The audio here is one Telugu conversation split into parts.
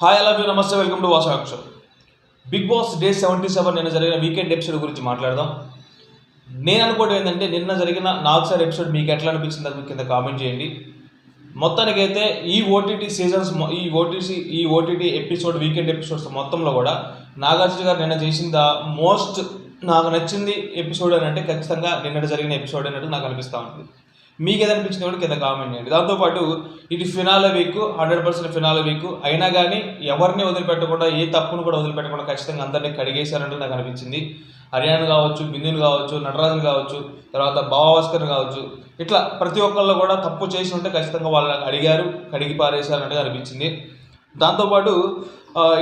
హాయ్ అలా నమస్తే, వెల్కమ్ టు వాసాక్ష. బిగ్ బాస్ డే 77 నిన్న జరిగిన వీకెండ్ ఎపిసోడ్ గురించి మాట్లాడదాం. నేను అనుకోవడం ఏంటంటే, నిన్న జరిగిన 4 సార్ ఎపిసోడ్ మీకు ఎట్లా అనిపించింది అది కింద కామెంట్ చేయండి. మొత్తానికైతే ఈ ఓటీటీ సీజన్స్ ఈ ఓటీటీ ఎపిసోడ్ వీకెండ్ ఎపిసోడ్స్ మొత్తంలో కూడా నాగార్జున గారు నిన్న చేసిన మోస్ట్ నాకు నచ్చింది ఎపిసోడ్ అని అంటే ఖచ్చితంగా నిన్నటి జరిగిన ఎపిసోడ్ అన్నట్టు నాకు అనిపిస్తూ ఉంటుంది. మీకు ఏదనిపించింది కూడా కింద కామెంట్ చేయండి. దాంతోపాటు ఇది ఫినాలే వీక్, 100% ఫినాలే వీక్ అయినా కానీ ఎవరిని వదిలిపెట్టకుండా, ఏ తప్పును కూడా వదిలిపెట్టకుండా ఖచ్చితంగా అందరినీ కడిగేశారంటూ నాకు అనిపించింది. హరియాణ కావచ్చు, బిందుని కావచ్చు, నటరాజన్ కావచ్చు, తర్వాత భాస్కర్ కావచ్చు, ఇట్లా ప్రతి ఒక్కళ్ళు కూడా తప్పు చేసి ఉంటే ఖచ్చితంగా వాళ్ళని అడిగారు, కడిగి పారేశారన్నట్టుగా అనిపించింది. దాంతోపాటు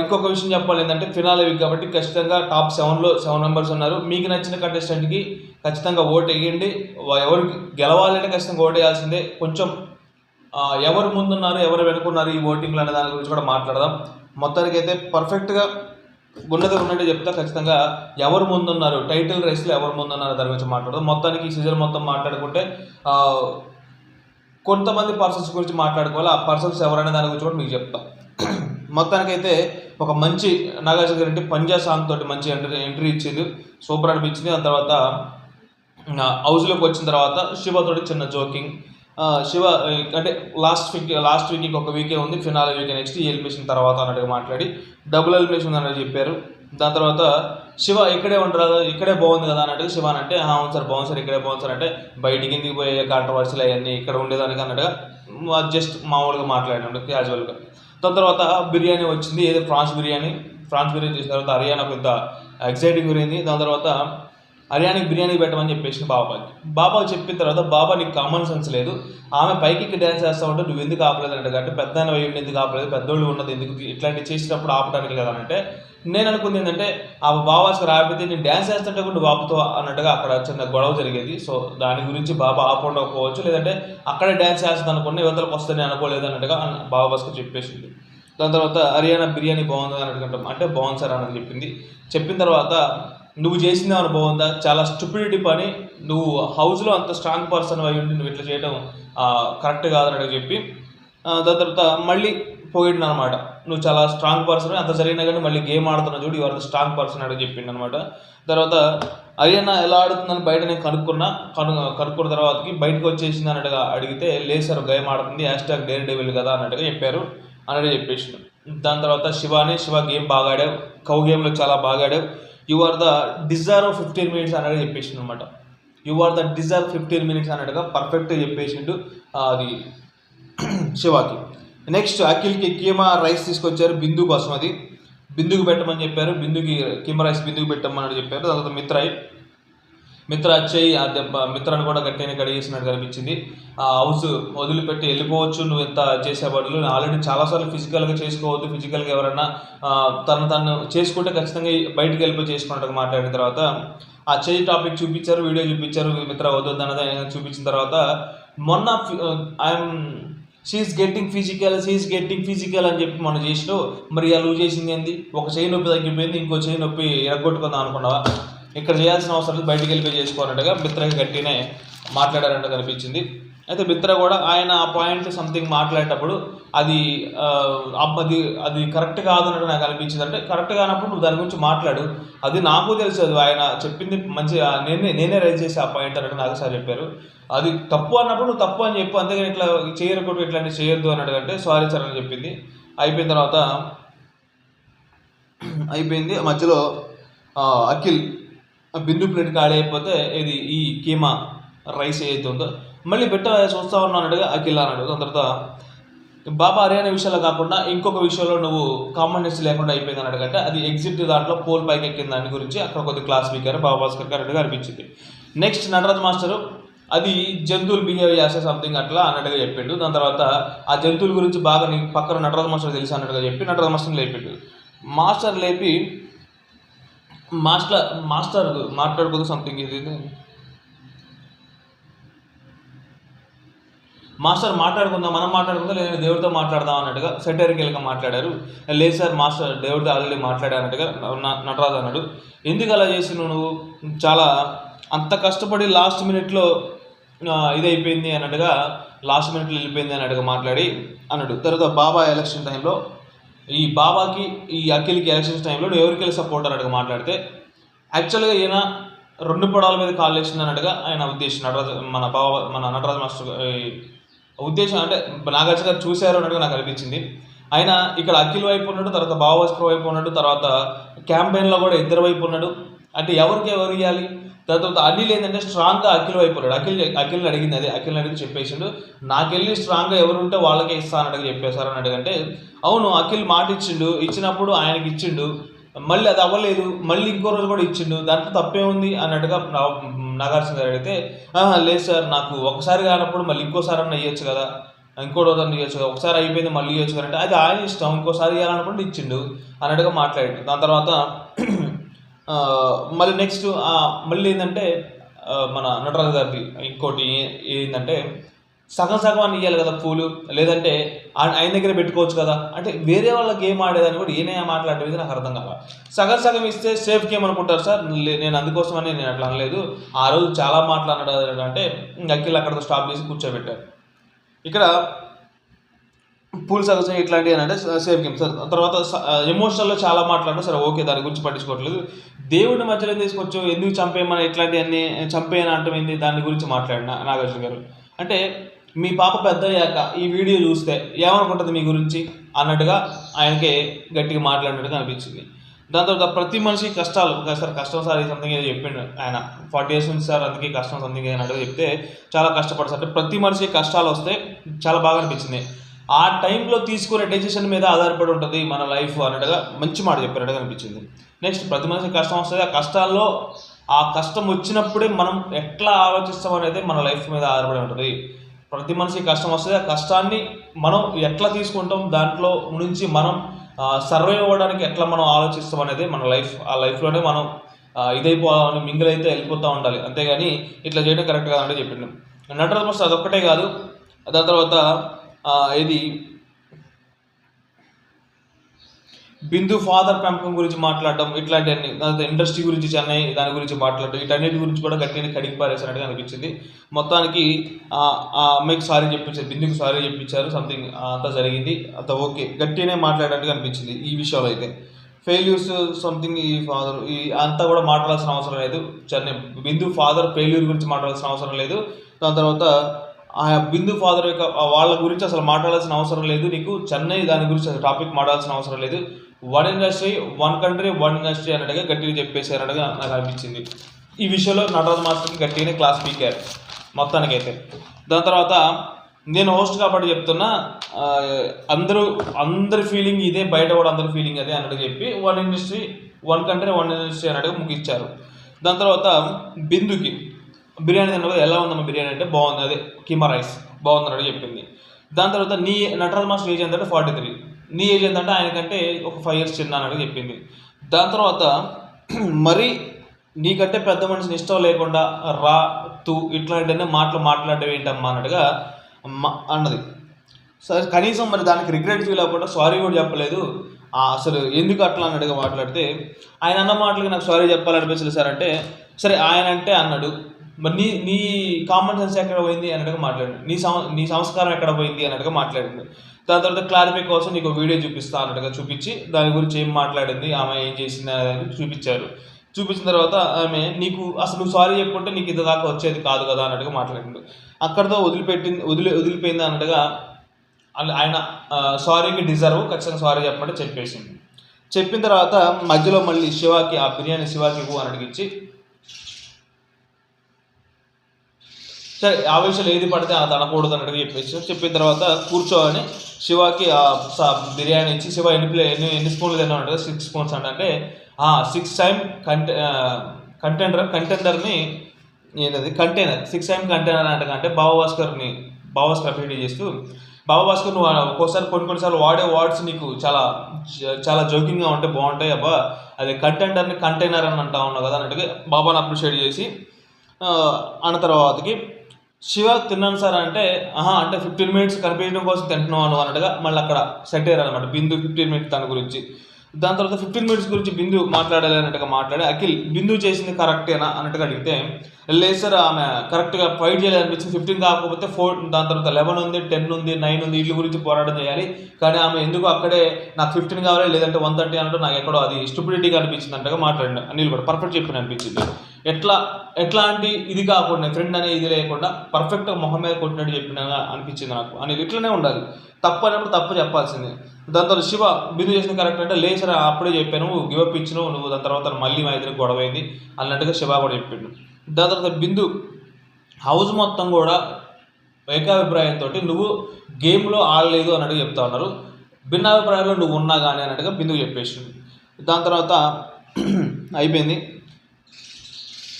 ఇంకొక విషయం చెప్పాలి ఏంటంటే, ఫినాలే వీక్ కాబట్టి ఖచ్చితంగా టాప్ 7లో 7 మెంబర్స్ ఉన్నారు. మీకు నచ్చిన కంటెస్టెంట్కి ఖచ్చితంగా ఓటు వేయండి. ఎవరు గెలవాలంటే ఖచ్చితంగా ఓటు వేయాల్సిందే. కొంచెం ఎవరు ముందున్నారు, ఎవరు వెనుకున్నారు ఈ ఓటింగ్లు అనే దాని గురించి కూడా మాట్లాడదాం. మొత్తానికైతే పర్ఫెక్ట్గా ఉన్నట్టు చెప్తా. ఖచ్చితంగా ఎవరు ముందున్నారు, టైటిల్ రేస్లో ఎవరు ముందున్నారు దాని గురించి మాట్లాడదాం. మొత్తానికి ఈ సీజన్ మొత్తం మాట్లాడుకుంటే కొంతమంది పర్సన్స్ గురించి మాట్లాడుకోవాలి. ఆ పర్సన్స్ ఎవరైనా దాని గురించి కూడా మీకు చెప్తా. మొత్తానికైతే ఒక మంచి నాగార్జున గారి పంజా సాంగ్ తోటి మంచి ఎంట్రీ ఇచ్చింది, సూపర్ అనిపించింది. దాని తర్వాత హౌస్లోకి వచ్చిన తర్వాత శివతోటి చిన్న జోకింగ్. శివ అంటే లాస్ట్ వీక్ ఇంకొక వీకే ఉంది, ఫినాలే వీక్ నెక్స్ట్ ఎలిమినేషన్ తర్వాత అన్నట్టుగా మాట్లాడి డబుల్ ఎలిమినేషన్ అన్నట్టు చెప్పారు. దాని తర్వాత శివ ఇక్కడే ఉండరాదు, ఇక్కడే బాగుంది కదా అన్నట్టుగా శివ అంటే అవును సార్ బాగుంది సార్, ఇక్కడే బాగుంది సార్ అంటే బయటికి ఎందుకు పోయే కాంట్రవర్సీలు అవన్నీ ఇక్కడ ఉండేదానికి అన్నట్టుగా జస్ట్ మామూలుగా మాట్లాడినాడు క్యాజువల్గా. దాని తర్వాత బిర్యానీ వచ్చింది, ఏదో ఫ్రాన్స్ బిర్యానీ చేసిన తర్వాత హరియానా కొంత ఎక్సైటింగ్ గురింది. దాని తర్వాత హరియానాకి బిర్యానీ పెట్టమని చెప్పేసి బాబా చెప్పిన తర్వాత, బాబా నీకు కామన్ సెన్స్ లేదు, ఆమె పైకి డ్యాన్స్ చేస్తూ ఉంటే నువ్వు ఎందుకు ఆపలేదు అన్నట్టుగా, అంటే పెద్ద వేయండి ఎందుకు ఆపలేదు, పెద్దోళ్ళు ఉన్నది ఎందుకు ఇట్లాంటివి చేసినప్పుడు ఆపడానికి కదా అంటే, నేను అనుకుంది ఏంటంటే ఆ బాబాస్కర్ ఆపితే నేను డ్యాన్స్ చేస్తుంటే కూడా నువ్వు ఆపుతావు అన్నట్టుగా అక్కడ చిన్న గొడవ జరిగేది. సో దాని గురించి బాబా ఆపకపోవచ్చు, లేదంటే అక్కడే డ్యాన్స్ చేస్తుంది అనుకున్న యువతలకు వస్తుందని అనుకోలేదు అన్నట్టుగా బాబాస్కర్ చెప్పేసింది. దాని తర్వాత హరియానా బిర్యానీ బాగుంది అన్నట్టుగా అంటే బాగుంది సార్ అన్నది చెప్పిన తర్వాత నువ్వు చేసింది ఏమైనా బాగుందా, చాలా స్టూపిడిటీ పని, నువ్వు హౌస్లో అంత స్ట్రాంగ్ పర్సన్ అయి ఉండి నువ్వు ఇట్లా చేయడం కరెక్ట్ కాదన్నట్టు చెప్పి దాని తర్వాత మళ్ళీ పోయిండు అనమాట. నువ్వు చాలా స్ట్రాంగ్ పర్సన్, అంత జరిగినా కానీ మళ్ళీ గేమ్ ఆడుతున్నావు చూడు, ఇవాళ స్ట్రాంగ్ పర్సన్ అడిగి చెప్పిండు అనమాట. తర్వాత హరియానా ఎలా ఆడుతుందని బయట నేను కనుక్కున్న తర్వాతకి బయటకు వచ్చేసింది అన్నట్టుగా అడిగితే, లేదు సార్ గేమ్ ఆడుతుంది, #DareDevil కదా అన్నట్టుగా చెప్పారు అన్నట్టు చెప్పేసి. దాని తర్వాత శివ గేమ్ బాగా ఆడావు, కౌ గేమ్లో చాలా బాగా ఆడావు, you are the deserve 15 minutes అన్నట్టు చెప్పేసిండు అనమాట. You are the deserve 15 minutes అన్నట్టుగా పర్ఫెక్ట్గా చెప్పేసిండు అది శివాకి. నెక్స్ట్ అఖిల్కి కీమా రైస్ తీసుకొచ్చారు బిందు కోసం, అది బిందుకు పెట్టమని చెప్పారు, కీమా రైస్ బిందుకు పెట్టమని చెప్పారు. తర్వాత మిత్ర చేయి మిత్రాన్ని కూడా గట్టిగా కడిగేసినట్టు కనిపించింది. హౌస్ వదిలిపెట్టి వెళ్ళిపోవచ్చు, నువ్వు ఎంత చేసే బదులు ఆల్రెడీ చాలాసార్లు ఫిజికల్గా చేసుకోవద్దు, ఫిజికల్గా ఎవరన్నా తను చేసుకుంటే ఖచ్చితంగా బయటికి వెళ్ళిపోయి చేసుకున్నట్టుగా మాట్లాడిన తర్వాత ఆ చేయి టాపిక్ చూపించారు, వీడియో చూపించారు, మిత్ర వద్దు అన్నది చూపించిన తర్వాత మొన్న షీఈస్ గెట్టింగ్ ఫిజికల్ అని చెప్పి మనం చేసినావు, మరి అలా నువ్వు చేసింది ఏంది, ఒక చేయి నొప్పి తగ్గిపోయింది, ఇంకో చేయి నొప్పి ఎరగొట్టుకుందాం అనుకున్నావా, ఇక్కడ చేయాల్సిన అవసరం లేదు, బయటికి వెళ్ళిపోయి చేసుకోవాలన్నట్టుగా మిత్రకి గట్టినే మాట్లాడారంటే కనిపించింది. అయితే మిత్ర కూడా ఆయన ఆ పాయింట్ సంథింగ్ మాట్లాడేటప్పుడు అది కరెక్ట్ కాదు అన్నట్టు నాకు అనిపించింది. అంటే కరెక్ట్ కానప్పుడు నువ్వు దాని గురించి మాట్లాడు, అది నాకు తెలుసు, అది ఆయన చెప్పింది మంచిగా నేనే రైజ్ చేసి ఆ పాయింట్ అన్నట్టు నాకు సార్ చెప్పారు. అది తప్పు అన్నప్పుడు నువ్వు తప్పు అని చెప్పు, అంతేగాని ఇట్లా చేయకూడదు ఇట్లాంటివి చేయొద్దు అన్నట్టు అంటే సారీ సార్ అని చెప్పింది. అయిపోయిన తర్వాత మధ్యలో అఖిల్ బిందు ప్లేట్ ఖాళీ అయిపోతే ఇది ఈ కీమా రైస్ ఏదైతే ఉందో మళ్ళీ చూస్తా ఉన్నా అన్నట్టుగా అఖిల్ అన్నాడు. దాని తర్వాత బాబా హరియానా విషయాలు కాకుండా ఇంకొక విషయంలో నువ్వు కాంబినేషన్ లేకుండా అయిపోయింది అన్నట్టుగా, అది ఎగ్జిట్ దాంట్లో పోల్ పైకి ఎక్కిన దాని గురించి అక్కడ కొద్ది క్లాస్ వీకారు బాబా భాస్కర్ అన్నట్టుగా అనిపించింది. నెక్స్ట్ నటరాజ్ మాస్టరు అది జంతువులు బిహేవ్ చేస్తే సంథింగ్ అట్లా అన్నట్టుగా చెప్పిండు. దాని తర్వాత ఆ జంతువుల గురించి బాగా నీ పక్కన నటరాజ్ మాస్టర్ తెలుసు అన్నట్టుగా చెప్పి నటరాజ్ మాస్టర్ని లేపిండు. మాస్టర్ మాట్లాడుకోదు సంథింగ్, ఇది మాస్టర్ మనం మాట్లాడుకుందాం లేదా దేవుడితో మాట్లాడదాం అన్నట్టుగా సెటరికల్గా మాట్లాడారు. లేదు సార్ మాస్టర్ దేవుడితో ఆల్రెడీ మాట్లాడారన్నట్టుగా నటరాజు అన్నాడు. ఎందుకు అలా చేసి నువ్వు చాలా అంత కష్టపడి లాస్ట్ మినిట్లో ఇదైపోయింది అన్నట్టుగా, లాస్ట్ మినిట్లో వెళ్ళిపోయింది అన్నట్టుగా మాట్లాడి అన్నాడు. తర్వాత బాబా ఎలక్షన్ టైంలో ఈ బాబాకి ఈ అఖిల్కి ఎలక్షన్స్ టైంలో నువ్వు ఎవరికి వెళ్ళి సపోర్ట్ అన్నట్టుగా మాట్లాడితే, యాక్చువల్గా ఈయన 2 పడాల మీద కాలు వేసింది అన్నట్టుగా ఆయన ఉద్దేశం. మన నటరాజ్ మాస్టర్ ఉద్దేశం అంటే నాగార్జున గారు చూశారు అన్నట్టుగా నాకు అనిపించింది. ఆయన ఇక్కడ అఖిల్ వైపు ఉన్నాడు, తర్వాత బాబాస్కర్ వైపు ఉన్నాడు, తర్వాత క్యాంపెయిన్లో కూడా ఇద్దరు వైపు ఉన్నాడు. అంటే ఎవరికి ఎవరు ఇవ్వాలి? తర్వాత అనిల్ ఏంటంటే స్ట్రాంగ్గా అఖిల్ వైపు ఉన్నాడు. అఖిల్ని అడిగింది అదే, అఖిల్ని అడిగి చెప్పేసిండు, నాకెళ్ళి స్ట్రాంగ్గా ఎవరు ఉంటే వాళ్ళకే ఇస్తా అన్నట్టుగా చెప్పేశారు అన్నట్టుగా. అంటే అవును, అఖిల్ మాట ఇచ్చిండు, ఇచ్చినప్పుడు ఆయనకి ఇచ్చిండు, మళ్ళీ అది అవ్వలేదు, మళ్ళీ ఇంకో రోజు కూడా ఇచ్చిండు, దాంట్లో తప్పే ఉంది అన్నట్టుగా నాగార్జున గారు అడిగితే, లేదు సార్, నాకు ఒకసారి కానప్పుడు మళ్ళీ ఇంకోసారి అన్న ఇవ్వచ్చు కదా, ఇంకో రోజు అన్న ఇవ్వచ్చు కదా, ఒకసారి అయిపోయింది మళ్ళీ ఇవ్వచ్చు కదా అంటే అది ఆయన ఇష్టం, ఇంకోసారి ఇవ్వాలనుకుంటే ఇచ్చిండు అన్నట్టుగా మాట్లాడాడు. దాని తర్వాత మళ్ళీ నెక్స్ట్ మళ్ళీ ఏంటంటే మన నటరాజు గారిది ఇంకోటి ఏంటంటే సగం సగం అని ఇవ్వాలి కదా పూలు, లేదంటే ఆయన దగ్గర పెట్టుకోవచ్చు కదా అంటే వేరే వాళ్ళ గేమ్ ఆడేదని కూడా ఈయన మాట్లాడేది నాకు అర్థం కావాలి. సగం సగం ఇస్తే సేఫ్ గేమ్ అనుకుంటారు సార్, నేను అందుకోసమని నేను అట్లా అనలేదు, ఆ రోజు చాలా మాట్లాడాడు అంటే అఖిల్ అక్కడితో స్టాప్ చేసి కూర్చోబెట్టారు. ఇక్కడ పూల్ సగం ఇట్లాంటివి అని అంటే సేఫ్ గేమ్ సార్. తర్వాత ఎమోషనల్లో చాలా మాట్లాడినా సరే ఓకే, దాని గురించి పట్టించుకోవట్లేదు. దేవుడిని మధ్యలో తీసుకొచ్చు, ఎందుకు చంపేయమని ఇట్లాంటివన్నీ చంపేయని అంటమైంది, దాని గురించి మాట్లాడిన నాగార్జున గారు. అంటే మీ పాప పెద్ద అయ్యాక ఈ వీడియో చూస్తే ఏమనుకుంటుంది మీ గురించి అన్నట్టుగా ఆయనకే గట్టిగా మాట్లాడినట్టుగా అనిపించింది. దాని తర్వాత ప్రతి మనిషి కష్టాలు సార్, కష్టం సార్ సంథింగ్ ఏదో చెప్పిండు ఆయన, 40 years నుంచి సార్ అందుకే కష్టం సంథింగ్ అన్నట్టుగా చెప్తే చాలా కష్టపడతారు. అంటే ప్రతి మనిషి కష్టాలు వస్తే చాలా బాగా అనిపించింది. ఆ టైంలో తీసుకునే డెసిషన్ మీద ఆధారపడి ఉంటుంది మన లైఫ్ అన్నట్టుగా మంచి మాట చెప్పినట్టుగా అనిపించింది. నెక్స్ట్ ప్రతి మనిషికి కష్టం వస్తుంది, ఆ కష్టాల్లో ఆ కష్టం వచ్చినప్పుడే మనం ఎట్లా ఆలోచిస్తాం అనేది మన లైఫ్ మీద ఆధారపడి ఉంటుంది. ప్రతి మనిషికి కష్టం వస్తుంది, ఆ కష్టాన్ని మనం ఎట్లా తీసుకుంటాం, దాంట్లో నుంచి మనం సర్వైవ్ అవ్వడానికి ఎట్లా మనం ఆలోచిస్తాం అనేది మన లైఫ్. ఆ లైఫ్లోనే మనం ఇదైపోవాలని మింగిల్ అయితే వెళ్ళిపోతూ ఉండాలి, అంతేగాని ఇట్లా చేయడం కరెక్ట్ కాదంటే చెప్పిండు నటరాజ్ మాస్టర్. అదొక్కటే కాదు, దాని తర్వాత ఇది బిందు ఫాదర్ పెంపకం గురించి మాట్లాడడం, ఇట్లాంటివన్నీ, దాని ఇండస్ట్రీ గురించి చెన్నై దాని గురించి మాట్లాడడం, వీటన్నిటి గురించి కూడా గట్టిగా కడిగి పారేసినట్టుగా అనిపించింది. మొత్తానికి ఆ అమ్మాయికి సారీ చెప్పించారు, బిందుకు సారీ చెప్పించారు, సంథింగ్ అంతా జరిగింది, అంత ఓకే, గట్టిగానే మాట్లాడినట్టుగా అనిపించింది. ఈ విషయంలో అయితే ఫెయిల్యూర్స్ సంథింగ్ ఈ ఫాదర్ ఈ అంతా కూడా మాట్లాడాల్సిన అవసరం లేదు. చెన్నై బిందు ఫాదర్ ఫెయిల్యూర్ గురించి మాట్లాడాల్సిన అవసరం లేదు. దాని తర్వాత ఆ బిందు ఫాదర్ యొక్క వాళ్ళ గురించి అసలు మాట్లాడాల్సిన అవసరం లేదు. నీకు చెన్నై దాని గురించి అసలు టాపిక్ మాట్లాడాల్సిన అవసరం లేదు. 1 industry 1 country 1 industry అన్నట్టుగా గట్టిగా చెప్పేశారు అన్నట్టుగా నాకు అనిపించింది. ఈ విషయంలో నటరాజ్ మాస్టర్కి గట్టిగానే క్లాస్ పీకారు మొత్తానికైతే. దాని తర్వాత నేను హోస్ట్ కాబట్టి చెప్తున్నా, అందరి ఫీలింగ్ ఇదే, బయట కూడా అందరి ఫీలింగ్ అదే అన్నట్టు చెప్పి 1 industry 1 country 1 industry అన్నట్టుగా ముగిచ్చారు. దాని తర్వాత బిందుకి బిర్యానీ తిన్నప్పుడు ఎలా ఉందమ్మా బిర్యానీ అంటే బాగుంది, అదే కీమా రైస్ బాగుంది అన్నట్టు చెప్పింది. దాని తర్వాత నీ నటరాజ్ మాస్టర్ ఏజ్ ఎంతంటే 43, నీ ఏజ్ ఎంతంటే ఆయనకంటే ఒక 5 years చిన్న అన్నట్టు చెప్పింది. దాని తర్వాత మరి నీకంటే పెద్ద మనిషిని ఇష్టం లేకుండా రా తూ ఇట్లాంటివన్నీ మాట్లాడడం ఏంటమ్మా అన్నట్టుగా అన్నది. సరే కనీసం మరి దానికి రిగ్రెట్ ఫీల్ అవ్వకుండా సారీ కూడా చెప్పలేదు, అసలు ఎందుకు అట్లా అన్నట్టుగా మాట్లాడితే, ఆయన అన్న మాటలకి నాకు సారీ చెప్పాలనిపించలేదు సార్ అంటే, సరే ఆయన అంటే అన్నాడు, మరి నీ కామన్ సెన్స్ ఎక్కడ పోయింది అన్నట్టుగా మాట్లాడాడు, నీ సంస్కారం ఎక్కడ పోయింది అన్నట్టుగా మాట్లాడింది. దాని తర్వాత క్లారిఫై కోసం నీకు వీడియో చూపిస్తా అన్నట్టుగా చూపించి దాని గురించి ఏం మాట్లాడింది, ఆమె ఏం చేసింది అనేది చూపించారు. చూపించిన తర్వాత ఆమె నీకు అసలు నువ్వు సారీ చెప్పుకుంటే నీకు ఇంత దాకా వచ్చేది కాదు కదా అన్నట్టుగా మాట్లాడిండు. అక్కడితో వదిలిపోయింది అన్నట్టుగా ఆయన సారీకి డిజర్వ్, ఖచ్చితంగా సారీ చెప్పమంటే చెప్పేసింది. చెప్పిన తర్వాత మధ్యలో మళ్ళీ శివాకి ఆ బిర్యానీ శివాకి ఇవ్వు అని అడిగించి, సరే ఆ విషయాలు ఏది పడితే అది అనకూడదు అన్నట్టుగా చెప్పిన తర్వాత కూర్చోని శివాకి బిర్యానీ ఇచ్చి, శివ ఎన్ని స్పూన్లు తిన్నావు అంటే 6 spoons అంటే 6 time కంటెండర్ని ఏంటది కంటైనర్ 6 time కంటైనర్ అంటే భాస్కర్ అప్డేట్ చేస్తూ, భాస్కర్ నువ్వు ఒక్కోసారి కొన్నిసార్లు వాడే వర్డ్స్ నీకు చాలా చాలా జోకింగ్గా ఉంటే బాగుంటాయి అబ్బా, అది కంటెండర్ని కంటైనర్ అని అంటా ఉన్నావు కదా అన్నట్టుగా బాబాని అప్రిషియేట్ చేసి అన్న తర్వాతకి శివ తిన్నాను సార్ అంటే అంటే 15 minutes కనిపించడం కోసం తింటున్నాను అన్నట్టుగా మళ్ళీ అక్కడ సెట్ అయ్యారు అనమాట బిందు 15 minutes తన గురించి. దాని తర్వాత 15 మినిట్స్ గురించి బిందు మాట్లాడాలి అన్నట్టుగా మాట్లాడి అఖిల్ బిందు చేసింది కరెక్టేనా అన్నట్టుగా అడిగితే లేదు సార్ ఆమె కరెక్ట్గా ఫైట్ చేయాలి అనిపించింది, 15 కాకపోతే 4, దాని తర్వాత 11 ఉంది, 10 ఉంది, 9 ఉంది, వీటి గురించి పోరాటం చేయాలి. కానీ ఆమె ఎందుకు అక్కడే నాకు 15 కావాలి లేదంటే 130 అన్నట్టు నాకు ఎక్కడో అది స్టూపిడిటీగా అనిపించింది అంటగా మాట్లాడిన అనిల్ కూడా పర్ఫెక్ట్ చెప్పిన అనిపించింది. ఎట్లాంటి ఇది కాకుండా ఫ్రెండ్ అనే ఇది లేకుండా పర్ఫెక్ట్గా మొహం మీద కొట్టినట్టు చెప్పిన అనిపించింది నాకు. అనేది ఇట్లనే ఉండాలి, తప్పు అన్నప్పుడు తప్పు చెప్పాల్సిందే. దాని తర్వాత శివ బిందు చేసిన కరెక్ట్ అంటే లేదు సార్ అప్పుడే చెప్పాను, గివప్ ఇచ్చినావు నువ్వు, దాని తర్వాత మళ్ళీ మా ఇద్దరికి గొడవ అయింది అన్నట్టుగా శివ కూడా చెప్పిండు. దాని తర్వాత బిందు హౌస్ మొత్తం కూడా ఏకాభిప్రాయంతో నువ్వు గేమ్లో ఆడలేదు అన్నట్టుగా చెప్తా ఉన్నారు, భిన్నాభిప్రాయంలో నువ్వు ఉన్నా కానీ అన్నట్టుగా బిందుకు చెప్పేసింది. దాని తర్వాత అయిపోయింది.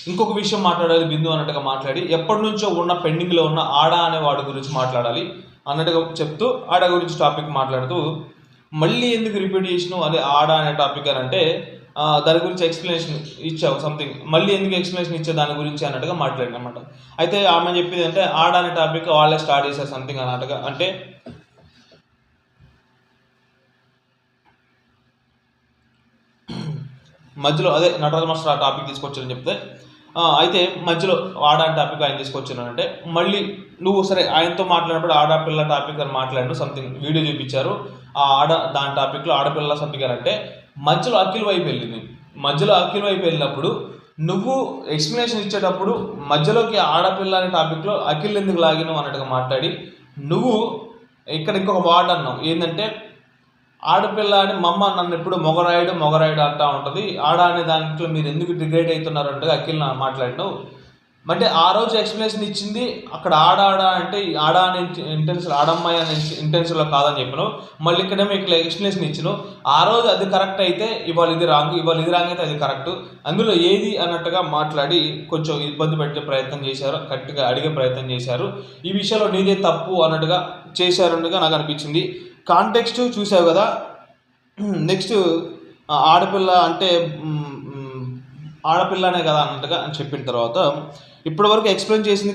ఇంకొక విషయం మాట్లాడాలి బిందు అన్నట్టుగా మాట్లాడి ఎప్పటి నుంచో ఉన్న పెండింగ్లో ఉన్న ఆడ అనే వాడి గురించి మాట్లాడాలి అన్నట్టుగా చెప్తూ ఆడ గురించి టాపిక్ మాట్లాడుతూ మళ్ళీ ఎందుకు రిపీట్ చేసినావు అదే ఆడ అనే టాపిక్ అని అంటే దాని గురించి ఎక్స్ప్లెనేషన్ ఇచ్చావు సంథింగ్, మళ్ళీ ఎందుకు ఎక్స్ప్లెనేషన్ ఇచ్చే దాని గురించి అన్నట్టుగా మాట్లాడినమాట. అయితే ఆమె చెప్పింది అంటే ఆడ అనే టాపిక్ వాళ్ళే స్టార్ట్ చేశారు సంథింగ్ అన్నట్టుగా. అంటే మధ్యలో అదే నటరాజ మాస్టర్ ఆ టాపిక్ తీసుకొచ్చారని చెప్తే అయితే మధ్యలో ఆడ అనే టాపిక్ ఆయన తీసుకొచ్చానంటే మళ్ళీ నువ్వు సరే ఆయనతో మాట్లాడినప్పుడు ఆడపిల్ల టాపిక్ అని మాట్లాడిన సంథింగ్ వీడియో చూపించారు, ఆ దాని టాపిక్లో ఆడపిల్ల సంథింగ్ అని అంటే మధ్యలో అఖిల్ వైపు వెళ్ళింది. మధ్యలో అఖిల్ వైపు వెళ్ళినప్పుడు నువ్వు ఎక్స్ప్లెనేషన్ ఇచ్చేటప్పుడు మధ్యలోకి ఆడపిల్ల అనే టాపిక్లో అఖిల్ ఎందుకు లాగినావు అన్నట్టుగా మాట్లాడి నువ్వు ఇక్కడ ఇంకొక వర్డ్ అన్నావు ఏంటంటే ఆడపిల్ల అని మమ్మ నన్ను ఎప్పుడు మొగరాయుడు అంటూ ఉంటుంది, ఆడ అనే దాంట్లో మీరు ఎందుకు డిగ్రేడ్ అవుతున్నారు అంటే అఖిల్ మాట్లాడినావు. అంటే ఆ రోజు ఎక్స్ప్లెనేషన్ ఇచ్చింది అక్కడ ఆడ అంటే ఆడ అనే ఇంటెన్షన్ ఆడమ్మాయి అనే ఇంటెన్షన్లో కాదని చెప్పినావు, మళ్ళీ ఇక్కడేమో ఇక్కడ ఎక్స్ప్లెనేషన్ ఇచ్చినావు. ఆ రోజు అది కరెక్ట్ అయితే ఇవాళ ఇది రాంగ్ అయితే అది కరెక్ట్, అందులో ఏది అన్నట్టుగా మాట్లాడి కొంచెం ఇబ్బంది పెట్టే ప్రయత్నం చేశారు, గట్టిగా అడిగే ప్రయత్నం చేశారు. ఈ విషయంలో నీదే తప్పు అన్నట్టుగా చేశారన్నట్టుగా నాకు అనిపించింది. కాంటెక్స్ట్ చూసావు కదా. నెక్స్ట్ ఆడపిల్ల అంటే ఆడపిల్లనే కదా అన్నట్టుగా అని చెప్పిన తర్వాత ఇప్పటివరకు ఎక్స్ప్లెయిన్ చేసింది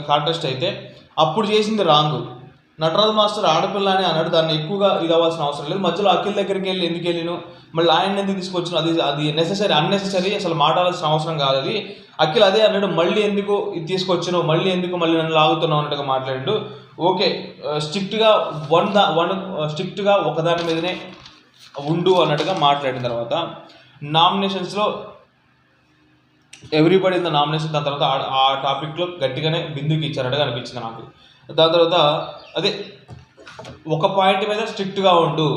కాంటెస్ట్ అయితే అప్పుడు చేసింది రాంగ్. నటరాజు మాస్టర్ ఆడపిల్ల అని అన్నాడు, దాన్ని ఎక్కువగా ఇది అవ్వాల్సిన అవసరం లేదు. మధ్యలో అఖిల్ దగ్గరికి వెళ్ళి ఎందుకు వెళ్ళిను, మళ్ళీ ఆయన ఎందుకు తీసుకొచ్చిన, అది అన్నెసెసరీ అసలు మాట్లాడాల్సిన అవసరం కాదు అది. అఖిల్ అదే అన్నాడు, మళ్ళీ ఎందుకు ఇది తీసుకొచ్చినావు, మళ్ళీ నన్ను లాగుతున్నావు అన్నట్టుగా మాట్లాడాడు. ఓకే స్ట్రిక్ట్గా స్ట్రిక్ట్గా ఒకదాని మీదనే ఉండు అన్నట్టుగా మాట్లాడిన తర్వాత నామినేషన్స్లో ఎవ్రీబడి ఇన్ ద నామినేషన్, దాని తర్వాత ఆ టాపిక్లో గట్టిగానే బిందుకి ఇచ్చారట్టుగా అనిపించింది నాకు. దాని తర్వాత అదే ఒక పాయింట్ మీద స్ట్రిక్ట్గా ఉండు,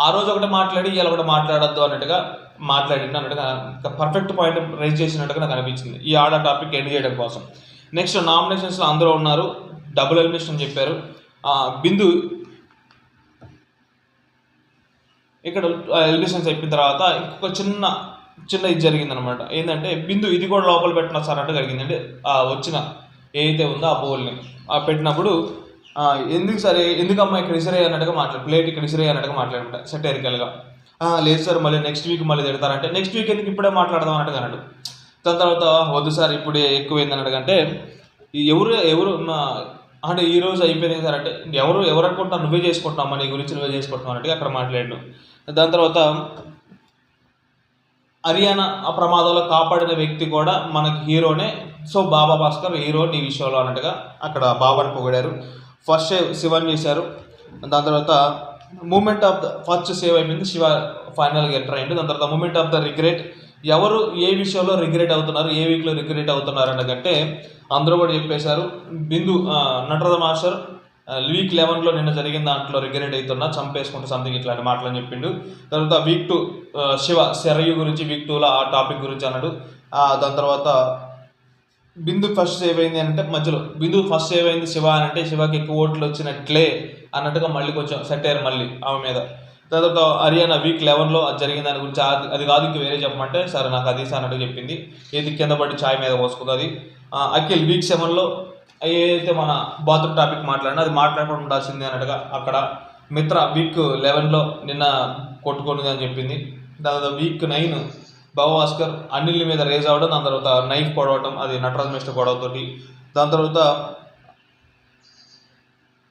ఆ రోజు ఒకటి మాట్లాడి ఇలా ఒకటి మాట్లాడద్దు అన్నట్టుగా అన్నట్టుగా పర్ఫెక్ట్ పాయింట్ రైజ్ చేసినట్టుగా నాకు అనిపించింది ఈ ఆడ టాపిక్ ఎండ్ చేయడం కోసం. నెక్స్ట్ నామినేషన్స్లో అందరూ ఉన్నారు, డబుల్ ఎలిమినేషన్ చెప్పారు. బిందు ఇక్కడ ఎలిమినేషన్స్ అయిపోయిన తర్వాత ఇంకొక చిన్న ఇది జరిగిందనమాట. ఏంటంటే బిందు ఇది కూడా లోపల పెట్టిన సార్ అంటే జరిగిందంటే వచ్చిన ఏదైతే ఉందో ఆ బౌల్ని పెట్టినప్పుడు ఎందుకమ్మా ఇక్కడ ఇసిరే అన్నట్టుగా ప్లేట్ ఇక్కడ ఇసిరే అన్నట్టుగా మాట్లాడమాట సెటైరికల్గా. లేదు సార్ మళ్ళీ నెక్స్ట్ వీక్ మళ్ళీ తిడతారంటే నెక్స్ట్ వీక్ ఎందుకు ఇప్పుడే మాట్లాడదాం అన్నట్టుగా అన్నాడు. దాని తర్వాత వద్దు సార్ ఇప్పుడే ఎక్కువైంది అన్నట్టుగా అంటే ఎవరు అంటే ఈ రోజు అయిపోయింది సార్ అంటే ఎవరు అనుకుంటున్నావు నువ్వే చేసుకుంటున్నావు నీ గురించి నువ్వే చేసుకుంటున్నావు అన్నట్టుగా అక్కడ మాట్లాడాడు. దాని తర్వాత హర్యానా ఆ ప్రమాదంలో కాపాడిన వ్యక్తి కూడా మనకి హీరోనే, సో బాబా భాస్కర్ హీరో నీ విషయంలో అన్నట్టుగా అక్కడ బాబాని పొగిడారు. ఫస్ట్ సేవ్ శివని చేశారు. దాని తర్వాత moment of the first save అయిపోయింది, శివ ఫైనల్గా ఎంటర్ అయ్యింది. దాని తర్వాత మూమెంట్ ఆఫ్ ద రిగ్రెట్, ఎవరు ఏ విషయంలో రిగ్రెట్ అవుతున్నారు, ఏ వీక్లో రిగ్రెట్ అవుతున్నారు అన్నకంటే అందరూ కూడా చెప్పేశారు. బిందు నటరాజ మాస్టర్ వీక్ 11లో నిన్న జరిగిన దాంట్లో రిగ్రెట్ అవుతున్నా, చంపేసుకుంటూ సంథింగ్ ఇట్లాంటి మాటలని చెప్పిండు. తర్వాత వీక్ 2 శివ శరయు గురించి వీక్ 2లో ఆ టాపిక్ గురించి అన్నాడు. దాని తర్వాత బిందు ఫస్ట్ సేవ్ అయింది అంటే మధ్యలో బిందు ఫస్ట్ సేవ్ అయింది శివ అని అంటే శివకి ఎక్కువ ఓట్లు వచ్చినట్లే అన్నట్టుగా మళ్ళీ కొంచెం సెట్ మళ్ళీ ఆమె మీద. తర్వాత హర్యానా వీక్ 11లో అది జరిగిన దాని గురించి అది కాదు ఇంక వేరే చెప్పమంటే సరే నాకు అది అన్నట్టు చెప్పింది, ఏది కింద పడి ఛాయ్ మీద పోసుకుంది అది. అఖిల్ వీక్ 7లో ఏదైతే మన బాత్రూమ్ టాపిక్ మాట్లాడినా అది మాట్లాడకుండా ఉండాల్సింది అన్నట్టుగా అక్కడ. మిత్ర వీక్ 11లో నిన్న కొట్టుకున్నది అని చెప్పింది. దాని తర్వాత వీక్ 9 భాస్కర్ అనిల్ మీద రేజ్ అవ్వడం, దాని తర్వాత నైఫ్ పొడవటం, అది నటరాజ్ మిస్టర్ గొడవతోటి. దాని తర్వాత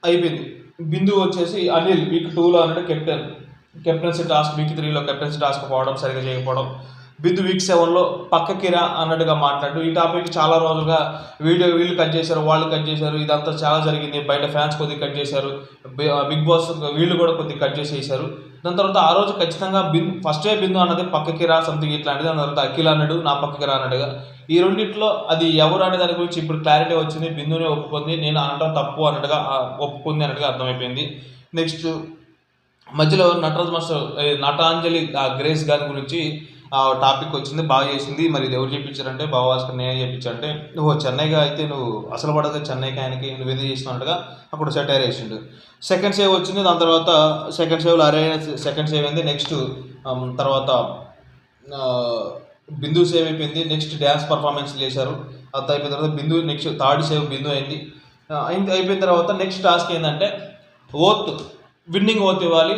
అయిపోయింది. బిందు వచ్చేసి అనిల్ వీక్ 2లో అన్నట్టు కెప్టెన్, కెప్టెన్సీ టాస్క్ వీక్ 3లో కెప్టెన్సీ టాస్క్ పోవడం, సరిగ్గా చేయకపోవడం. బిందు వీక్ 7లో పక్కకిరా అన్నట్టుగా మాట్లాడు. ఈ టాపిక్ చాలా రోజులుగా వీళ్ళు కట్ చేశారు, వాళ్ళు కట్ చేశారు, ఇదంతా చాలా జరిగింది. బయట ఫ్యాన్స్ కొద్దిగా కట్ చేశారు, బిగ్ బాస్ వీళ్ళు కూడా కొద్దిగా కట్ చేసేసారు. దాని తర్వాత ఆ రోజు ఖచ్చితంగా ఫస్టే బిందు అన్నది పక్కకిరా సంథింగ్ ఇట్లాంటిది. దాని తర్వాత అఖిల్ అన్నాడు నా పక్కకిరా అన్నట్టుగా. ఈ రెండిట్లో అది ఎవరు అనే దాని గురించి ఇప్పుడు క్లారిటీ వచ్చింది. బిందునే ఒప్పుకుంది, నేను అనడం తప్పు అన్నట్టుగా ఒప్పుకుంది అన్నట్టుగా అర్థమైపోయింది. నెక్స్ట్ మధ్యలో నటరాజ్ మాస్టర్ నటాంజలి గ్రేస్ గారి గురించి టాపిక్ వచ్చింది, బాగా చేసింది. మరి ఇది ఎవరు చెప్పించారంటే భాస్కర్ నేనే చెప్పించారంటే, నువ్వు చెన్నైగా అయితే నువ్వు అసలు పడదు చెన్నైకి ఆయనకి నువ్వు ఎందుకు చేసినట్టుగా అక్కడ సెటైర్ వేసిండు. సెకండ్ సేవ్ వచ్చింది. దాని తర్వాత సెకండ్ సేవ్లో సెకండ్ సేవ్ అయింది. నెక్స్ట్ తర్వాత బిందు సేవ్ అయిపోయింది. నెక్స్ట్ డ్యాన్స్ పర్ఫార్మెన్స్ చేశారు. అది అయిపోయిన తర్వాత బిందు నెక్స్ట్ థర్డ్ సేవ్ బిందు అయింది. అయిపోయిన తర్వాత నెక్స్ట్ టాస్క్ ఏంటంటే విన్నింగ్ ఓత్ ఇవ్వాలి.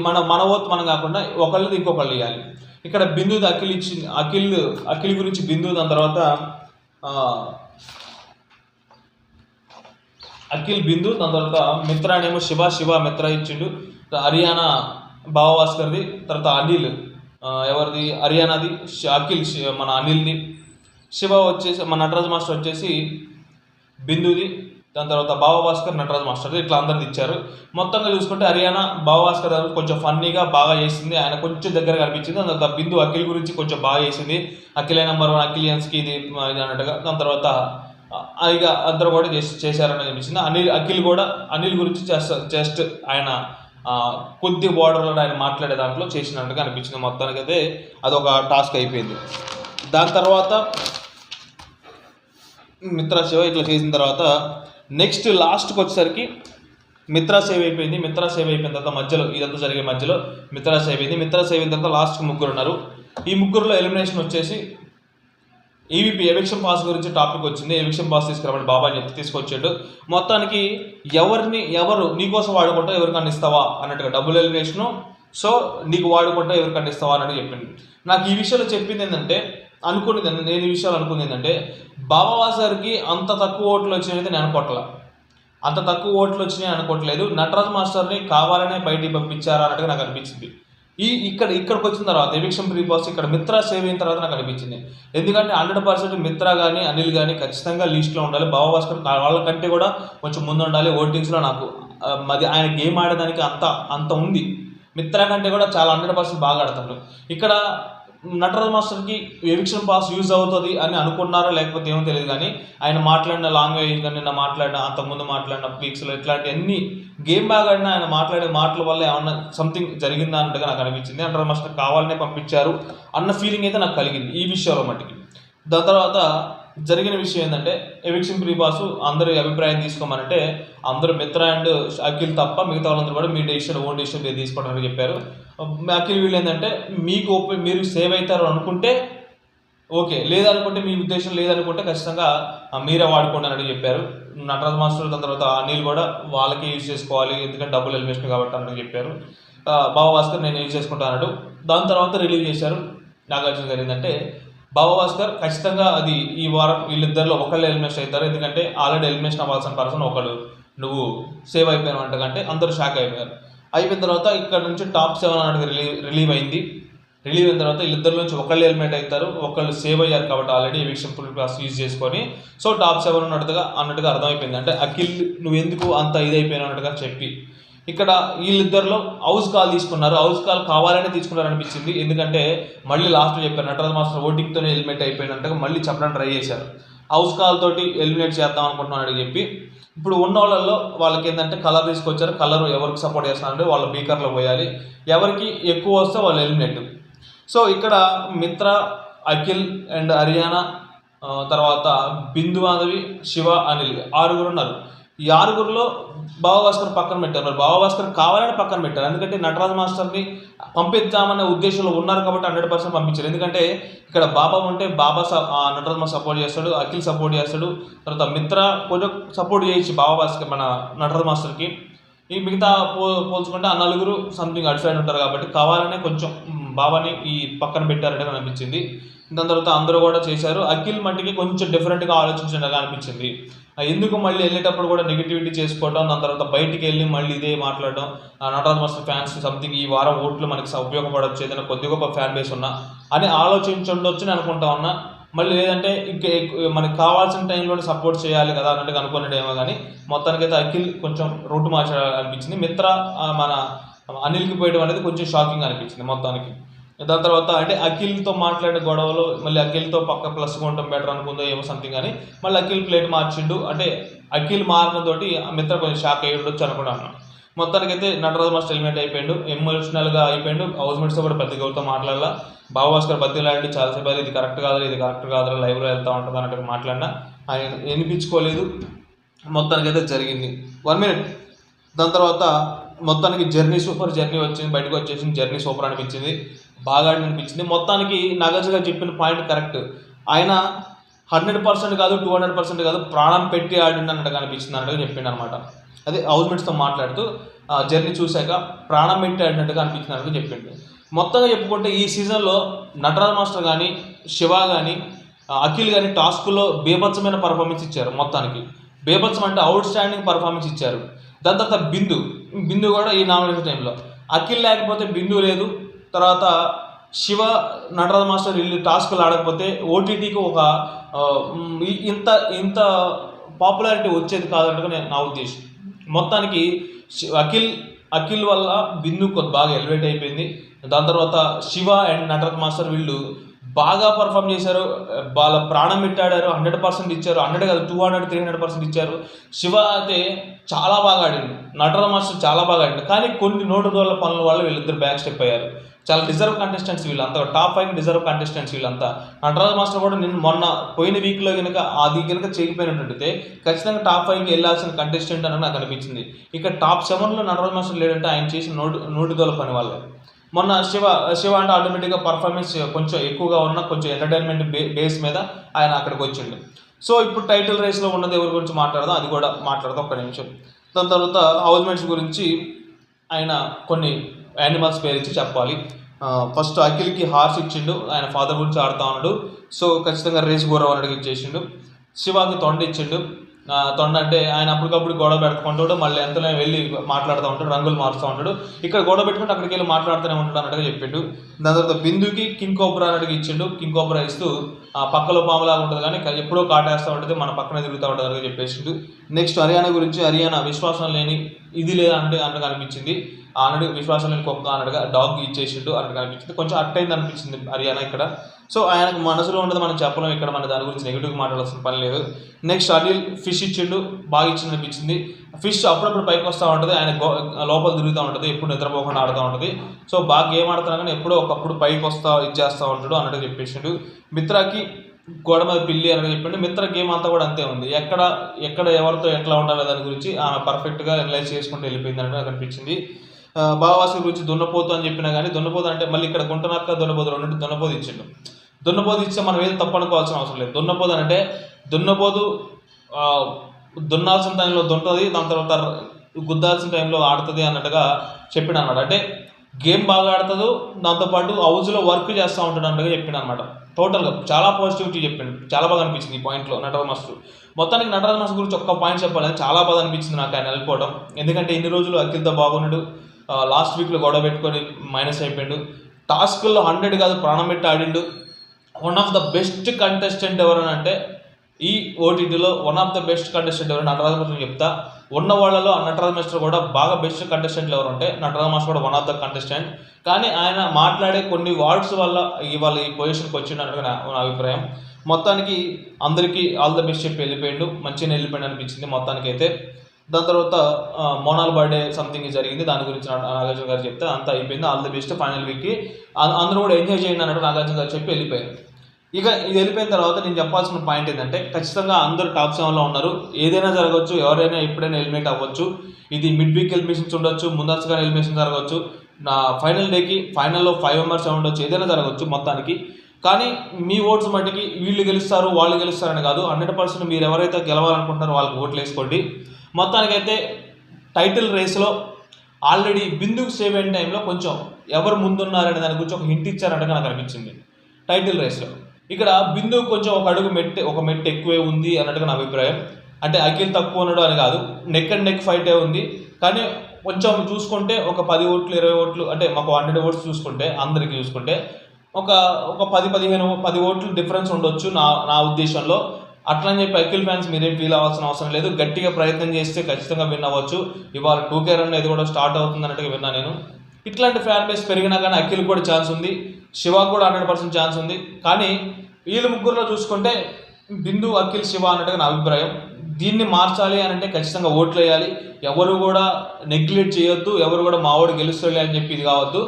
మన ఓత్ మనం కాకుండా ఒకళ్ళది ఇంకొకళ్ళు ఇవ్వాలి. ఇక్కడ బిందుది అఖిల్ ఇచ్చింది, అఖిల్ గురించి బిందు. దాని తర్వాత అఖిల్ బిందు. దాని తర్వాత మిత్రానేమో శివ మిత్ర ఇచ్చిండు. హర్యానా భాస్కర్ది. తర్వాత అనిల్ ఎవరిది హర్యానాది, అఖిల్ మన అనిల్ది. శివ వచ్చేసి మన నటరాజ్ మాస్టర్ వచ్చేసి బిందుది. దాని తర్వాత భాస్కర్ నటరాజ్ మాస్టర్ ఇట్లా అందరిది ఇచ్చారు. మొత్తంగా చూసుకుంటే హర్యానా భాస్కర్ కొంచెం ఫన్నీగా బాగా చేసింది, ఆయన కొంచెం దగ్గర కనిపించింది. దాని తర్వాత బిందు అఖిల్ గురించి కొంచెం బాగా చేసింది, అఖిలే నెంబర్ 1 అఖిలియన్స్కి ఇది అన్నట్టుగా. దాని తర్వాత ఇక అందరూ కూడా చేశారని అనిపించింది. అఖిల్ కూడా అనిల్ గురించి జస్ట్ ఆయన కొద్ది బోర్డర్లో ఆయన మాట్లాడే దాంట్లో చేసినట్టుగా అనిపించింది. మొత్తానికి అయితే అదొక టాస్క్ అయిపోయింది. దాని తర్వాత మిత్రా సేవ ఇట్లా చేసిన తర్వాత నెక్స్ట్ లాస్ట్కి వచ్చేసరికి మిత్రా సేవ్ అయిపోయింది. మిత్రా సేవ్ అయిపోయిన తర్వాత మధ్యలో ఇదంతా జరిగే మధ్యలో మిత్రా సేవ్ అయింది. మిత్రా సేవ్ అయిన తర్వాత లాస్ట్కి ముగ్గురు ఉన్నారు. ఈ ముగ్గురులో ఎలిమినేషన్ వచ్చేసి ఈవీపీ ఎవిక్షన్ పాస్ గురించి టాపిక్ వచ్చింది. ఎవిక్షన్ పాస్ తీసుకురామని బాబా అని చెప్పి తీసుకొచ్చాడు. మొత్తానికి ఎవరు నీకోసం వాడుకుంటా ఎవరికన్నా ఇస్తావా అన్నట్టుగా డబుల్ ఎలిమినేషను. సో నీకు వాడుకుంటా ఎవరికన్నా ఇస్తావా అన్నట్టు చెప్పింది. నాకు ఈ విషయంలో చెప్పింది ఏంటంటే నేను ఈ విషయాలు అనుకుంది ఏంటంటే భాస్కర్కి అంత తక్కువ ఓట్లు వచ్చినాయైతే నేను అనుకోవట్లా. అంత తక్కువ ఓట్లు వచ్చినాయి అనుకోవట్లేదు. నటరాజ్ మాస్టర్ని కావాలనే బయటికి పంపించారా అన్నట్టుగా నాకు అనిపించింది. ఇక్కడికి వచ్చిన తర్వాత ఎవిక్షన్ ప్రీ బాస్ ఇక్కడ మిత్రా సేవ్ అయిన తర్వాత నాకు అనిపించింది. ఎందుకంటే 100% మిత్రా కానీ అనిల్ కానీ ఖచ్చితంగా లిస్ట్లో ఉండాలి. భాస్కర్ వాళ్ళకంటే కూడా కొంచెం ముందు ఉండాలి ఓటింగ్స్లో. నాకు అది ఆయన గేమ్ ఆడేదానికి అంత ఉంది. మిత్రా కంటే కూడా చాలా 100% బాగా ఆడుతాడు. ఇక్కడ నటరాజ్ మాస్టర్కి ఎవిక్షన్ పాస్ యూజ్ అవుతుంది అని అనుకున్నారో లేకపోతే ఏమో తెలియదు, కానీ ఆయన మాట్లాడిన లాంగ్వేజ్ కానీ నిన్న మాట్లాడిన అంతకుముందు మాట్లాడిన వీక్స్లో ఇట్లాంటి అన్ని గేమ్ బాగా ఆడిన ఆయన మాట్లాడే మాటల వల్ల ఏమన్నా సంథింగ్ జరిగిందా అన్నట్టుగా నాకు అనిపించింది. నటరాజ్ మాస్టర్ కావాలనే పంపించారు అన్న ఫీలింగ్ అయితే నాకు కలిగింది ఈ విషయంలో మట్టికి. దాని తర్వాత జరిగిన విషయం ఏంటంటే ఎవిక్షన్ ప్రీ బాస్ అందరూ అభిప్రాయం తీసుకోమనంటే అందరూ మిత్ర అండ్ అఖిల్ తప్ప మిగతా వాళ్ళందరూ కూడా మీ ఓన్ డెసిషన్ మీరు తీసుకోవడానికి చెప్పారు. అఖిల్ వీళ్ళు ఏంటంటే మీరు సేవ్ అవుతారు అనుకుంటే ఓకే, లేదనుకుంటే మీ ఉద్దేశం లేదనుకుంటే ఖచ్చితంగా మీరే వాడుకోండి అన్నట్టు చెప్పారు. నటరాజ్ మాస్టర్ దాని తర్వాత అనిల్ కూడా వాళ్ళకి యూజ్ చేసుకోవాలి ఎందుకంటే డబ్బులు ఎలిమినేషన్ కాబట్టి అన్నట్టు చెప్పారు. భాస్కర్ నేను యూజ్ చేసుకుంటాను అన్నట్టు. దాని తర్వాత రిలీవ్ చేశారు నాగార్జున గారు ఏంటంటే భాస్కర్ ఖచ్చితంగా అది ఈ వారం వీళ్ళిద్దరిలో ఒకళ్ళు ఎలిమినేషన్ అవుతారు. ఎందుకంటే ఆల్రెడీ ఎలిమినేషన్ అవ్వాల్సిన పర్సన్ ఒకళ్ళు నువ్వు సేవ్ అయిపోయాను అంటకంటే అందరూ షాక్ అయిపోయారు. అయిపోయిన తర్వాత ఇక్కడ నుంచి టాప్ 7 అన్నట్టుగా రిలీవ్ అయిన తర్వాత వీళ్ళిద్దరి నుంచి ఒకళ్ళు ఎలిమినేట్ అవుతారు, ఒకళ్ళు సేవ్ అయ్యారు కాబట్టి already eviction full class use చేసుకొని. సో టాప్ 7 అన్నట్టుగా అర్థమైపోయింది. అంటే అఖిల్ నువ్వు ఎందుకు అంత ఇదైపోయినా అన్నట్టుగా చెప్పి ఇక్కడ వీళ్ళిద్దరిలో హౌస్ కాల్ తీసుకున్నారు. హౌస్ కాల్ కావాలనే తీసుకున్నారు అనిపించింది. ఎందుకంటే మళ్ళీ లాస్ట్ చెప్పారు నటరాజ్ మాస్టర్ ఓటింగ్తోనే ఎలిమినేట్ అయిపోయినట్టుగా మళ్ళీ చెప్పడానికి ట్రై చేశారు. హౌస్ కాల్ తోటి ఎలిమినేట్ చేద్దాం అనుకుంటున్నాడు చెప్పి ఇప్పుడు ఉన్న వాళ్ళల్లో వాళ్ళకి ఏంటంటే కలర్ తీసుకొచ్చారు. కలర్ ఎవరికి సపోర్ట్ చేస్తున్నారంటే వాళ్ళ బీకర్లో పోయాలి, ఎవరికి ఎక్కువ వస్తే వాళ్ళు ఎలిమినేట్. సో ఇక్కడ మిత్ర అఖిల్ అండ్ హర్యానా తర్వాత బిందు మాధవి శివ అనిల్ 6 ఉన్నారు. ఈ 6లో భాస్కర్ పక్కన పెట్టారు. మరి భాస్కర్ కావాలని పక్కన పెట్టారు. ఎందుకంటే నటరాజ్ మాస్టర్ని పంపిద్దామనే ఉద్దేశంలో ఉన్నారు కాబట్టి 100% పంపించారు. ఎందుకంటే ఇక్కడ బాబా ఉంటే నటరాజ్ మాస్టర్ సపోర్ట్ చేస్తాడు, అఖిల్ సపోర్ట్ చేస్తాడు, తర్వాత మిత్ర కొంచెం సపోర్ట్ చేయొచ్చు భాస్కర్ మన నటరాజ్ మాస్టర్కి. ఈ మిగతా పోల్చుకుంటే ఆ 4 సంథింగ్ అటు సైడ్ ఉంటారు కాబట్టి కావాలనే కొంచెం బాబాని ఈ పక్కన పెట్టారంటే అనిపించింది. దాని తర్వాత అందరూ కూడా చేశారు. అఖిల్ మట్టికి కొంచెం డిఫరెంట్గా ఆలోచించినట్టుగా అనిపించింది. ఎందుకు మళ్ళీ వెళ్ళేటప్పుడు కూడా నెగిటివిటీ చేసుకోవడం, దాని తర్వాత బయటికి వెళ్ళి మళ్ళీ ఇదే మాట్లాడడం, నటరాజ్ మాస్టర్ ఫ్యాన్స్ సంథింగ్ ఈ వారం ఓట్లు మనకి ఉపయోగపడవచ్చు, ఏదైనా కొద్ది గొప్ప ఫ్యాన్ బేస్ ఉన్నా అని ఆలోచించుండొచ్చు అని అనుకుంటా ఉన్నా. మళ్ళీ లేదంటే ఇంకా మనకి కావాల్సిన టైంలోనే సపోర్ట్ చేయాలి కదా అన్నట్టుగా అనుకున్నాడేమో. కానీ మొత్తానికైతే అఖిల్ కొంచెం రూట్ మార్చాలనిపించింది. మిత్ర మన అనిల్కి పోయడం అనేది కొంచెం షాకింగ్ అనిపించింది మొత్తానికి. దాని తర్వాత అంటే అఖిల్తో మాట్లాడే గొడవలు మళ్ళీ అఖిల్తో పక్క ప్లస్గా ఉండటం బెటర్ అనుకుందో ఏమో సంథింగ్ అని మళ్ళీ అఖిల్ ప్లేట్ మార్చిండు. అంటే అఖిల్ మారడంతోటి మిత్ర కొంచెం షాక్ అయ్యి ఉండొచ్చు అనుకున్నాను. మొత్తానికైతే నటరాజ్ మాస్టర్ ఎలిమినేట్ అయిపోయాడు, ఎమోషనల్గా అయిపోయాడు. హౌస్ మేట్స్తో కూడా పెద్ద గౌరవతో మాట్లాడాల. భాస్కర్ బతిలాడి చాలాసేపు ఇది కరెక్ట్ కాదు, ఇది కరెక్ట్ కాదు, లైవ్లో వెళ్తూ ఉంటుంది అన్నట్టుగా మాట్లాడినా ఆయన వినిపించుకోలేదు. మొత్తానికైతే జరిగింది 1 మినిట్. దాని తర్వాత మొత్తానికి జర్నీ సూపర్ జర్నీ వచ్చింది, బయటకు వచ్చేసింది. జర్నీ సూపర్ అనిపించింది, బాగా అనిపించింది. మొత్తానికి నాగార్జున గారు చెప్పిన పాయింట్ కరెక్ట్. ఆయన 100% కాదు, 200% కాదు, ప్రాణం పెట్టి ఆడింది అన్నట్టుగా అనిపించింది అన్నట్టుగా చెప్పిండు అనమాట. అదే హౌస్ మేట్స్తో మాట్లాడుతూ జర్నీ చూశాక ప్రాణం పెట్టి ఆడినట్టుగా అనిపించింది అన్నట్టుగా చెప్పిండు. మొత్తంగా చెప్పుకుంటే ఈ సీజన్లో నటరాజ్ మాస్టర్ కానీ, శివ కానీ, అఖిల్ కానీ టాస్క్లో బీభత్సమైన పర్ఫార్మెన్స్ ఇచ్చారు. మొత్తానికి బీభత్సం అంటే అవుట్ స్టాండింగ్ పర్ఫార్మెన్స్ ఇచ్చారు. దాని తర్వాత బిందు కూడా ఈ నామినేషన్ టైంలో అఖిల్ లేకపోతే బిందు లేదు. తర్వాత శివ నటరాజ్ మాస్టర్ వీళ్ళు టాస్క్లు ఆడకపోతే ఓటీటీకి ఒక ఇంత పాపులారిటీ వచ్చేది కాదన్నట్టుగా నా ఉద్దేశం. మొత్తానికి అఖిల్ వల్ల బిందు బాగా ఎలివేట్ అయిపోయింది. దాని తర్వాత శివ అండ్ నటరాజ్ మాస్టర్ వీళ్ళు బాగా పర్ఫామ్ చేశారు, వాళ్ళ ప్రాణం పెట్టాడారు, 100% ఇచ్చారు. 100 కాదు, 200, 300% ఇచ్చారు. శివ అయితే చాలా బాగా ఆడిండు, నటరాజ్ మాస్టర్ చాలా బాగా ఆడిండు. కానీ కొన్ని నోటుదోళ్ళ పనుల వల్ల వీళ్ళిద్దరు బ్యాక్ స్టెప్ అయ్యారు. చాలా డిజర్వ్ కంటెస్టెంట్స్ వీళ్ళంతా, టాప్ 5 డిజర్వ్ కంటెస్టెంట్స్ వీళ్ళంతా. నటరాజ్ మాస్టర్ కూడా నేను మొన్న పోయిన వీక్లో కనుక అది కనుక చేయకపోయినట్టయితే ఖచ్చితంగా టాప్ 5కి వెళ్ళాల్సిన కంటెస్టెంట్ అని నాకు అనిపించింది. ఇక టాప్ 7లో నటరాజ్ మాస్టర్ లేడంటే ఆయన చేసిన నోటుదోళ్ళ పని వల్ల. మొన్న శివ అంటే ఆటోమేటిక్గా పర్ఫార్మెన్స్ కొంచెం ఎక్కువగా ఉన్న కొంచెం ఎంటర్టైన్మెంట్ బేస్ మీద ఆయన అక్కడికి వచ్చిండు. సో ఇప్పుడు టైటిల్ రేస్లో ఉన్నది ఎవరి గురించి మాట్లాడదాం, అది కూడా మాట్లాడదాం ఒక్క నిమిషం. దాని తర్వాత హౌస్ మేట్స్ గురించి ఆయన కొన్ని యానిమల్స్ పేరు ఇచ్చి చెప్పాలి. ఫస్ట్ అఖిల్కి హార్స్ ఇచ్చిండు, ఆయన ఫాదర్ గురించి ఆడుతూ ఉన్నాడు. సో ఖచ్చితంగా రేస్ గౌరవం అన్నట్టుగా ఇచ్చేసిండు. శివాకి తొండ ఇచ్చిండు. తొండ అంటే ఆయన అప్పటికప్పుడు గొడవ పెట్టుకుంటాడు, మళ్ళీ ఎంతలో వెళ్ళి మాట్లాడుతూ ఉంటాడు, రంగులు మారుస్తూ ఉంటాడు. ఇక్కడ గొడవ పెట్టుకుంటే అక్కడికి వెళ్ళి మాట్లాడుతూనే ఉంటాడు అన్నట్టుగా చెప్పిండు. దాని తర్వాత బిందుకి కింగ్ కోబ్రా అన్నట్టుగా ఇచ్చిండు. కింగ్ కోబ్రా ఇస్తూ పక్కలో పాములాగా ఉంటుంది కానీ ఎప్పుడో కాటేస్తూ ఉంటుంది, మన పక్కనే తిరుగుతూ ఉంటుంది అన్నట్టుగా చెప్పేసిండు. నెక్స్ట్ హర్యానా గురించి, హర్యానా విశ్వాసం లేని ఇది లేదా అన్నట్టుగా అనిపించింది. అన్నట్టు విశ్వాసం లేని కుక్క అన్నట్టుగా డాగ్ ఇచ్చేసిండు అన్నట్టుగా అనిపించింది. కొంచెం అట్టయింది అనిపించింది హర్యానా ఇక్కడ. సో ఆయనకు మనసులో ఉండదు మనం చెప్పలేం, ఇక్కడ మన దాని గురించి నెగిటివ్గా మాట్లాడాల్సిన పని లేదు. నెక్స్ట్ అనిల్ ఫిష్ ఇచ్చిండు, బాగా ఇచ్చింది అనిపించింది. ఫిష్ అప్పుడప్పుడు పైకి వస్తూ ఉంటుంది, ఆయన లోపల తిరుగుతూ ఉంటుంది, ఎప్పుడు నిద్రపోకుండా ఆడుతూ ఉంటుంది. సో బాగా గేమ్ ఆడుతున్నా కానీ ఎప్పుడో ఒకప్పుడు పైకి ఇచ్చేస్తూ ఉంటాడు అన్నట్టు చెప్పేసిండు. మిత్రాకి గోడ మీద పిల్లి అన్నట్టు చెప్పిండు. మిత్ర గేమ్ అంతా కూడా అంతే ఉంది, ఎక్కడ ఎవరితో ఎట్లా ఉండాలి దాని గురించి ఆమె పర్ఫెక్ట్గా అనలైజ్ చేసుకుంటూ వెళ్ళిపోయింది అన్నట్టు అనిపించింది. భావాసి గురించి దున్నపోతు అని చెప్పినా కానీ దున్నపోతు అంటే మళ్ళీ ఇక్కడ గుంటనక్క దున్నపోతు రెండింటి దున్నపోతు ఇచ్చిండు. దున్నపోతు ఇస్తే మనం ఏదో తప్పు అనుకోవాల్సిన అవసరం లేదు. దున్నపోతు అంటే దున్నపోతు దున్నాల్సిన టైంలో దుంటుంది, దాని తర్వాత గుద్దాల్సిన టైంలో ఆడుతుంది అన్నట్టుగా చెప్పిన అనమాట. అంటే గేమ్ బాగా ఆడుతుంది, దాంతోపాటు హౌస్లో వర్క్ చేస్తూ ఉంటాడు అన్నట్టుగా చెప్పిండు అనమాట. టోటల్గా చాలా పాజిటివిటీ చెప్పిండు, చాలా బాగా అనిపించింది ఈ పాయింట్లో నటరాజ్ మాస్టర్. మొత్తానికి నటరాజ్ మాస్టర్ గురించి ఒక్క పాయింట్ చెప్పాలని చాలా బాగా అనిపించింది నాకు ఆయన వెళ్ళిపోవడం. ఎందుకంటే ఇన్ని రోజులు అఖిల్తో బాగున్నాడు, లాస్ట్ వీక్లో గొడవ పెట్టుకొని మైనస్ అయిపోయాడు. టాస్క్లో 100 కాదు ప్రాణం పెట్టి ఆడిండు. One of the best contestant ఎవరని అంటే ఈ ఓటీటీలో one of the best contestant ఎవరు నటరాజ్ మాస్టర్ చెప్తా. ఉన్న వాళ్ళలో నటరాజ్ మాస్టర్ కూడా బాగా బెస్ట్ కంటెస్టెంట్లు ఎవరు అంటే నటరాజ్ మాస్టర్ కూడా వన్ ఆఫ్ ద కంటెస్టెంట్. కానీ ఆయన మాట్లాడే కొన్ని వర్డ్స్ వల్ల ఇవాళ ఈ పొజిషన్కి వచ్చిండన్నట్టుగా నా అభిప్రాయం. మొత్తానికి అందరికీ ఆల్ ద బెస్ట్ చెప్పి వెళ్ళిపోయాడు, మంచిగా వెళ్ళిపోయాడు అనిపించింది మొత్తానికి అయితే. దాని తర్వాత మోనాల్ బర్త్డే సంథింగ్ జరిగింది, దాని గురించి నాగార్జున గారు చెప్తే అంతా అయిపోయింది. ఆల్ ది బెస్ట్ ఫైనల్ వీక్కి, అందరూ కూడా ఎంజాయ్ చేయండి అన్నట్టు నాగార్జున గారు చెప్పి వెళ్ళిపోయారు. ఇక ఇది వెళ్ళిపోయిన తర్వాత నేను చెప్పాల్సిన పాయింట్ ఏంటంటే ఖచ్చితంగా అందరూ టాప్ 7లో ఉన్నారు, ఏదైనా జరగవచ్చు, ఎవరైనా ఎప్పుడైనా ఎలిమినేట్ అవ్వచ్చు. ఇది మిడ్ వీక్ ఎలిమినేషన్స్ ఉండొచ్చు, ముందస్తుగా ఎలిమినేషన్ జరగవచ్చు, నా ఫైనల్ డేకి ఫైనల్లో 5 మెంబర్స్ ఉండొచ్చు, ఏదైనా జరగవచ్చు మొత్తానికి. కానీ మీ ఓట్స్ మట్టికి వీళ్ళు గెలుస్తారు వాళ్ళు గెలుస్తారని కాదు, 100% మీరు ఎవరైతే గెలవాలనుకుంటున్నారో వాళ్ళకి ఓట్లు వేసుకోండి. మొత్తానికైతే టైటిల్ రేస్లో ఆల్రెడీ బిందుకు సేవ్ అయిన టైంలో కొంచెం ఎవరు ముందున్నారనే దాని గురించి ఒక హింట్ ఇచ్చారంటే నాకు అనిపించింది టైటిల్ రేస్లో. ఇక్కడ బిందు కొంచెం ఒక మెట్టు ఎక్కువే ఉంది అన్నట్టుగా నా అభిప్రాయం. అంటే అఖిల్ తక్కువ ఉన్నాడు అని కాదు, నెక్ అండ్ నెక్ ఫైటే ఉంది. కానీ కొంచెం చూసుకుంటే ఒక 10 ఓట్లు 20 ఓట్లు అంటే మాకు 100 ఓట్స్ చూసుకుంటే అందరికి చూసుకుంటే ఒక 10 ఓట్లు డిఫరెన్స్ ఉండొచ్చు నా ఉద్దేశంలో. అట్లని చెప్పి అఖిల్ ఫ్యాన్స్ మీరేం ఫీల్ అవ్వాల్సిన అవసరం లేదు. గట్టిగా ప్రయత్నం చేస్తే ఖచ్చితంగా విన్ అవ్వచ్చు. ఇవాళ 2K రన్ ఇది కూడా స్టార్ట్ అవుతుంది అన్నట్టుగా విన్నా నేను. ఇట్లాంటి ఫ్యాన్ బేస్ పెరిగినా కానీ అఖిల్ కూడా ఛాన్స్ ఉంది, శివాకు కూడా 100% ఛాన్స్ ఉంది. కానీ వీళ్ళు ముగ్గురులో చూసుకుంటే బిందు, అఖిల్, శివ అన్నట్టుగా నా అభిప్రాయం. దీన్ని మార్చాలి అని అంటే ఖచ్చితంగా ఓట్లు వేయాలి. ఎవరు కూడా నెగ్లెక్ట్ చేయొద్దు, ఎవరు కూడా మావాడు గెలుస్తాడు అని చెప్పి ఇది కావద్దు.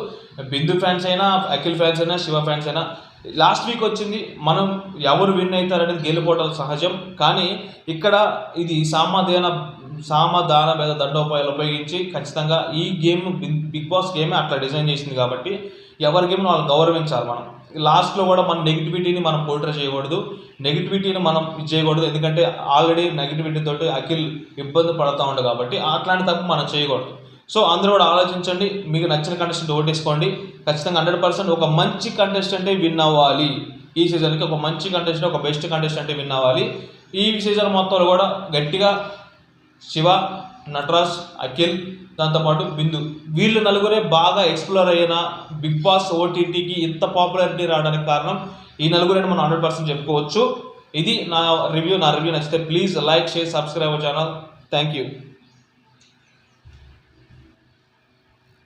బిందు ఫ్యాన్స్ అయినా, అఖిల్ ఫ్యాన్స్ అయినా, శివ ఫ్యాన్స్ అయినా లాస్ట్ వీక్ వచ్చింది, మనం ఎవరు విన్ అవుతారనేది గెలిపోవడం సహజం. కానీ ఇక్కడ ఇది సామధాన భేద దండోపాయాలు ఉపయోగించి ఖచ్చితంగా ఈ గేమ్ బిగ్ బాస్ గేమే అట్లా డిజైన్ చేసింది కాబట్టి ఎవరి గేమ్ను వాళ్ళు గౌరవించాలి. మనం లాస్ట్లో కూడా మన నెగిటివిటీని మనం పోర్ట్రే చేయకూడదు, నెగిటివిటీని మనం చేయకూడదు. ఎందుకంటే ఆల్రెడీ నెగిటివిటీ తోటి అఖిల్ ఇబ్బంది పడుతూ ఉండు కాబట్టి అట్లాంటి తప్పు మనం చేయకూడదు. సో అందరూ కూడా ఆలోచించండి, మీకు నచ్చిన కంటెస్టెంట్ ఓటేసుకోండి. ఖచ్చితంగా 100% ఒక మంచి కంటెస్టెంటే విన్ అవ్వాలి. ఈ సీజన్కి ఒక మంచి కంటెస్టెంట్, ఒక బెస్ట్ కంటెస్టెంటే విన్ అవ్వాలి. ఈ సీజన్ మొత్తంలో కూడా గట్టిగా శివ, నటరాజ్, అఖిల్, దాంతోపాటు బిందు, వీళ్ళు నలుగురే బాగా ఎక్స్ప్లోర్ అయిన బిగ్ బాస్ ఓటీటీకి ఇంత పాపులారిటీ రావడానికి కారణం ఈ నలుగురైనా మనం 100% చెప్పుకోవచ్చు. ఇది నా రివ్యూ నచ్చితే please like, share, subscribe our channel. Thank you.